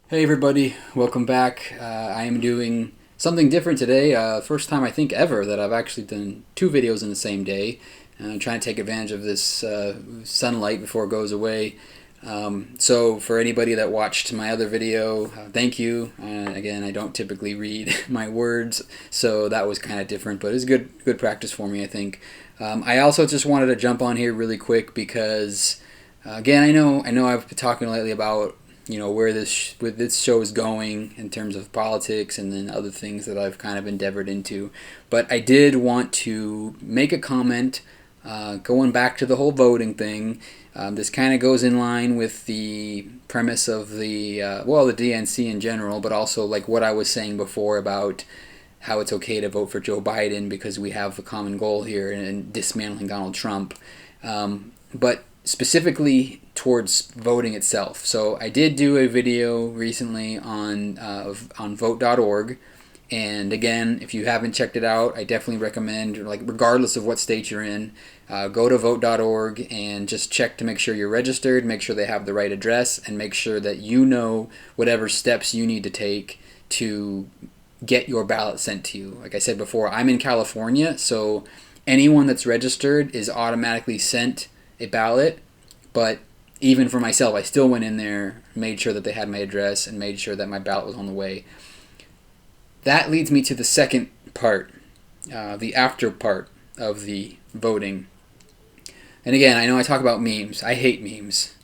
Hey everybody, welcome back. I am doing something different today. First time I think ever that I've actually done two videos in the same day. I'm trying to take advantage of this sunlight before it goes away. So for anybody that watched my other video, thank you. Again, I don't typically read my words, so that was kind of different, but it's good practice for me, I think. I also just wanted to jump on here really quick because, again, I know I've been talking lately about where this show is going in terms of politics and then other things that I've kind of endeavored into. But I did want to make a comment going back to the whole voting thing. This kind of goes in line with the premise of the DNC in general, but also like what I was saying before about how it's okay to vote for Joe Biden because we have a common goal here in dismantling Donald Trump. But specifically towards voting itself. So I did do a video recently on vote.org, and again, if you haven't checked it out, I definitely recommend, like regardless of what state you're in, go to vote.org and just check to make sure you're registered, make sure they have the right address, and make sure that you know whatever steps you need to take to get your ballot sent to you. Like I said before, I'm in California, so anyone that's registered is automatically sent a ballot, but even for myself, I still went in there, made sure that they had my address, and made sure that my ballot was on the way. That leads me to the second part, the after part of the voting. And again, I know I talk about memes. I hate memes.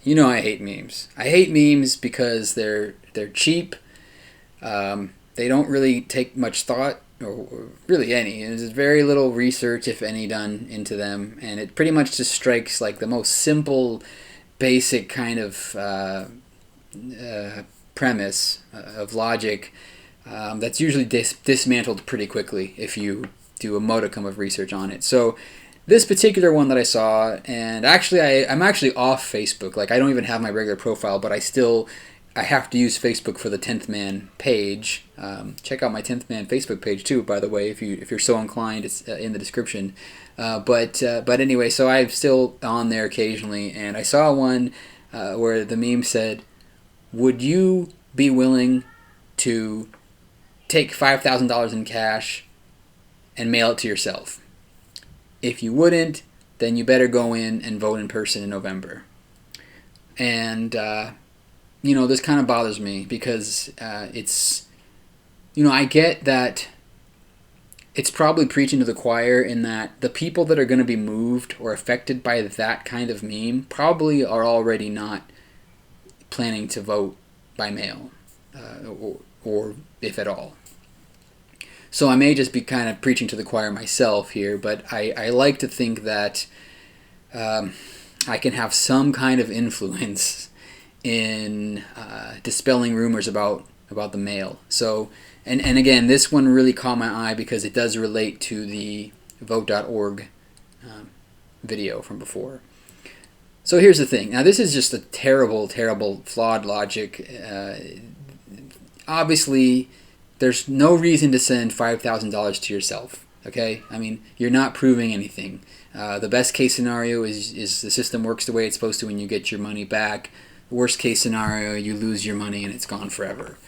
You know I hate memes. I hate memes because they're cheap. They don't really take much thought, or really any. There's very little research, if any, done into them, and it pretty much just strikes like the most simple, basic kind of premise of logic that's usually dismantled pretty quickly if you do a modicum of research on it. So this particular one that I saw, and actually I'm actually off Facebook. Like I don't even have my regular profile, but I have to use Facebook for the 10th Man page. Check out my 10th Man Facebook page too, by the way, if you're so inclined. It's in the description. But anyway, so I'm still on there occasionally, and I saw one where the meme said, "Would you be willing to take $5,000 in cash and mail it to yourself? If you wouldn't, then you better go in and vote in person in November." And this kind of bothers me because it's, I get that it's probably preaching to the choir in that the people that are going to be moved or affected by that kind of meme probably are already not planning to vote by mail, or if at all. So I may just be kind of preaching to the choir myself here, but I like to think that I can have some kind of influence in dispelling rumors about the mail. So, and again, this one really caught my eye because it does relate to the vote.org video from before. So here's the thing. Now this is just a terrible, terrible, flawed logic. Obviously, there's no reason to send $5,000 to yourself. Okay? I mean, you're not proving anything. The best case scenario is the system works the way it's supposed to and you get your money back. Worst case scenario, you lose your money and it's gone forever.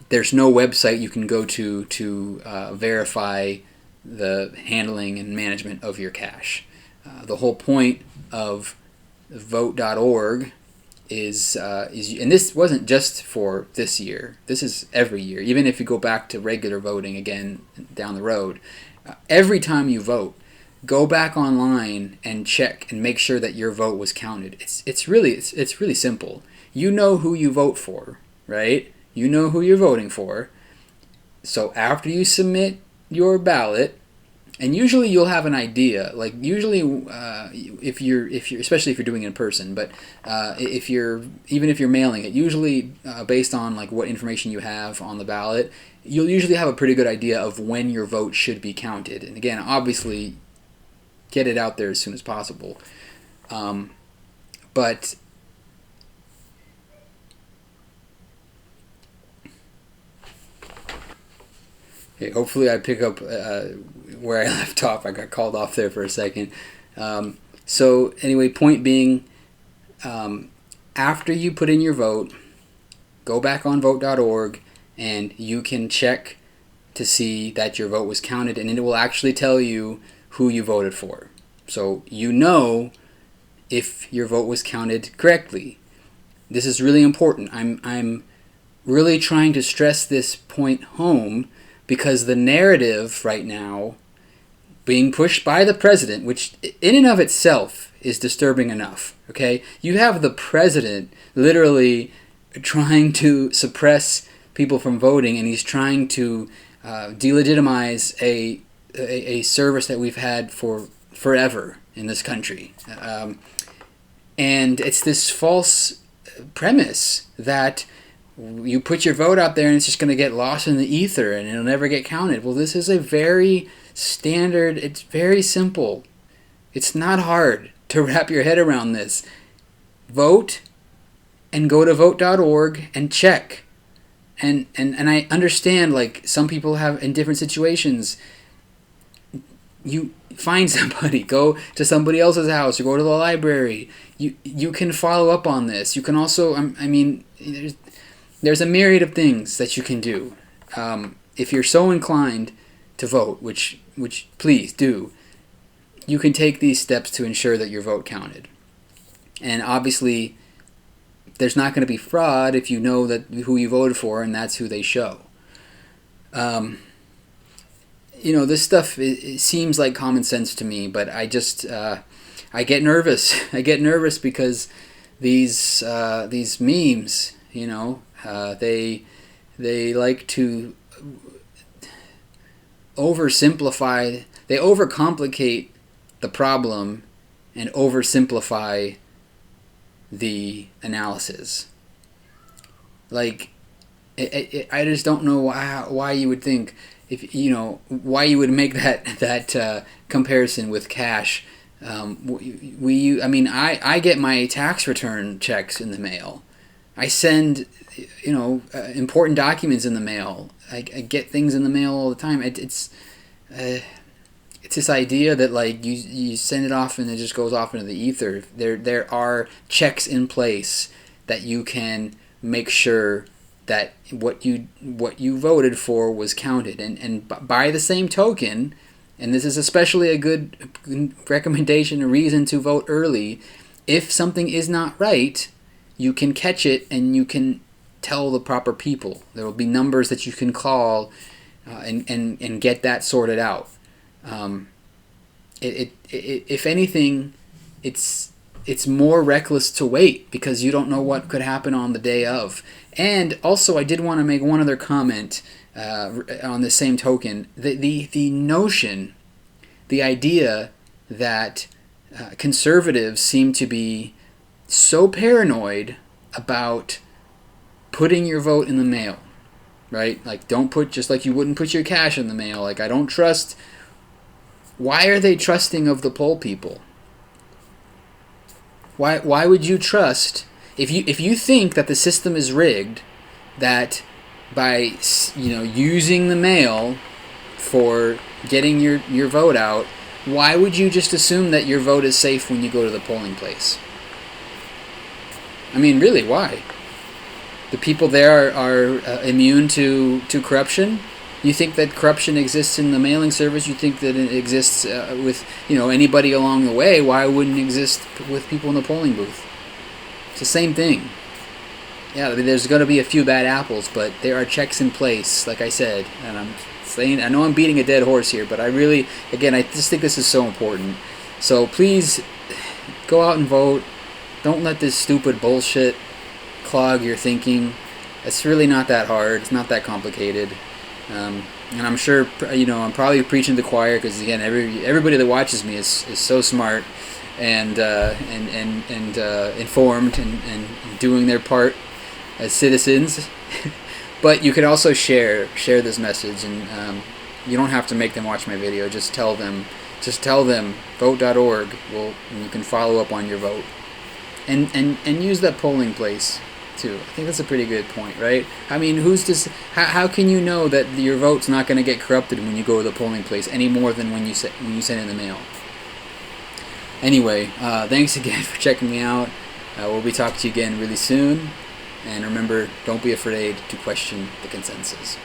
There's no website you can go to verify the handling and management of your cash. The whole point of vote.org is, and this wasn't just for this year. This is every year. Even if you go back to regular voting again down the road, every time you vote, go back online and check and make sure that your vote was counted. It's really simple. You know who you vote for, right? You know who you're voting for. So after you submit your ballot, and usually you'll have an idea. Like usually, if you're especially if you're doing it in person, but even if you're mailing it, usually based on like what information you have on the ballot, you'll usually have a pretty good idea of when your vote should be counted. And again, obviously, get it out there as soon as possible. But okay, hopefully I pick up where I left off. I got called off there for a second. So anyway, point being, after you put in your vote, go back on vote.org and you can check to see that your vote was counted, and it will actually tell you who you voted for. So you know if your vote was counted correctly. This is really important. I'm really trying to stress this point home because the narrative right now being pushed by the president, which in and of itself is disturbing enough, okay? You have the president literally trying to suppress people from voting, and he's trying to delegitimize a service that we've had for forever in this country. And it's this false premise that you put your vote out there and it's just going to get lost in the ether and it'll never get counted. Well, this is a very standard, it's very simple. It's not hard to wrap your head around this. Vote and go to vote.org and check. And I understand, like, some people have, in different situations, you find somebody, go to somebody else's house or go to the library. You can follow up on this. You can also, I mean, there's a myriad of things that you can do. If you're so inclined to vote, which please do, you can take these steps to ensure that your vote counted. And obviously, there's not going to be fraud if you know that who you voted for and that's who they show. This stuff, it seems like common sense to me, but I just I get nervous. I get nervous because these memes, they like to oversimplify. They overcomplicate the problem and oversimplify the analysis. Like, I just don't know why you would think, why you would make that comparison with cash. I get my tax return checks in the mail. I send, important documents in the mail. I get things in the mail all the time. It's this idea that, like, you send it off and it just goes off into the ether. There are checks in place that you can make sure that what you voted for was counted. And by the same token, and this is especially a good recommendation, a reason to vote early, if something is not right, you can catch it and you can tell the proper people. There will be numbers that you can call and get that sorted out. If anything, it's more reckless to wait because you don't know what could happen on the day of. And also, I did want to make one other comment on the same token. The notion, the idea that conservatives seem to be so paranoid about putting your vote in the mail, right? Like, don't put, just like you wouldn't put your cash in the mail. Like, I don't trust. Why are they trusting of the poll people? Why would you trust, if you think that the system is rigged, that by using the mail for getting your vote out, why would you just assume that your vote is safe when you go to the polling place? I mean, really, why? The people there are immune to corruption? You think that corruption exists in the mailing service? You think that it exists with anybody along the way? Why wouldn't it exist with people in the polling booth? It's the same thing. Yeah, I mean, there's going to be a few bad apples, but there are checks in place, like I said. And I'm saying, I know I'm beating a dead horse here, but I just think this is so important. So please go out and vote. Don't let this stupid bullshit clog your thinking. It's really not that hard. It's not that complicated. And I'm sure, I'm probably preaching to the choir because, again, everybody that watches me is so smart and informed and doing their part as citizens. But you can also share this message, and you don't have to make them watch my video. Just tell them vote.org. And you can follow up on your vote, and use that polling place too. I think that's a pretty good point, right? I mean, how can you know that your vote's not going to get corrupted when you go to the polling place any more than when you send in the mail? Anyway, thanks again for checking me out. We'll be talking to you again really soon. And remember, don't be afraid to question the consensus.